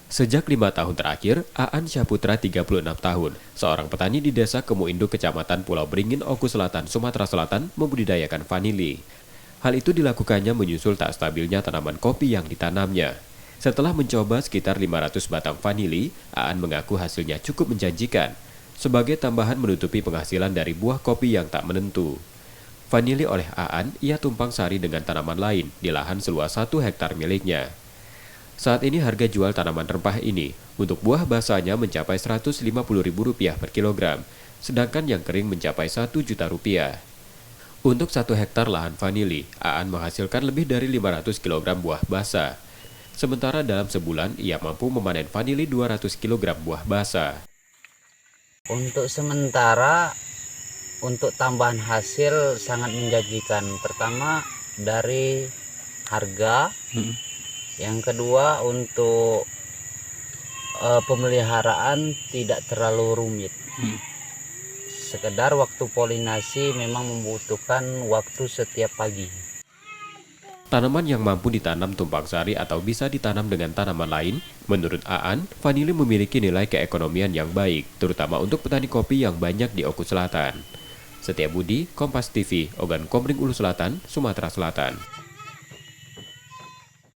Sejak 5 tahun terakhir, Aan Syahputra 36 tahun, seorang petani di desa Kemuinduk, Kecamatan Pulau Beringin, Oku Selatan, Sumatera Selatan, membudidayakan vanili. Hal itu dilakukannya menyusul tak stabilnya tanaman kopi yang ditanamnya. Setelah mencoba sekitar 500 batang vanili, Aan mengaku hasilnya cukup menjanjikan, sebagai tambahan menutupi penghasilan dari buah kopi yang tak menentu. Vanili oleh Aan ia tumpang sari dengan tanaman lain di lahan seluas 1 hektar miliknya. Saat ini harga jual tanaman rempah ini untuk buah basahnya mencapai Rp150.000 per kilogram, sedangkan yang kering mencapai Rp1 juta. Untuk 1 hektar lahan vanili, Aan menghasilkan lebih dari 500 kilogram buah basah. Sementara dalam sebulan ia mampu memanen vanili 200 kilogram buah basah. Untuk sementara, untuk tambahan hasil sangat menjanjikan. Pertama dari harga, yang kedua untuk pemeliharaan tidak terlalu rumit. Sekedar waktu polinasi memang membutuhkan waktu setiap pagi. Tanaman yang mampu ditanam tumpang sari atau bisa ditanam dengan tanaman lain, menurut Aan, vanili memiliki nilai keekonomian yang baik, terutama untuk petani kopi yang banyak di Oku Selatan. Setiabudi, Kompas TV, Ogan Komering Ulu Selatan, Sumatera Selatan.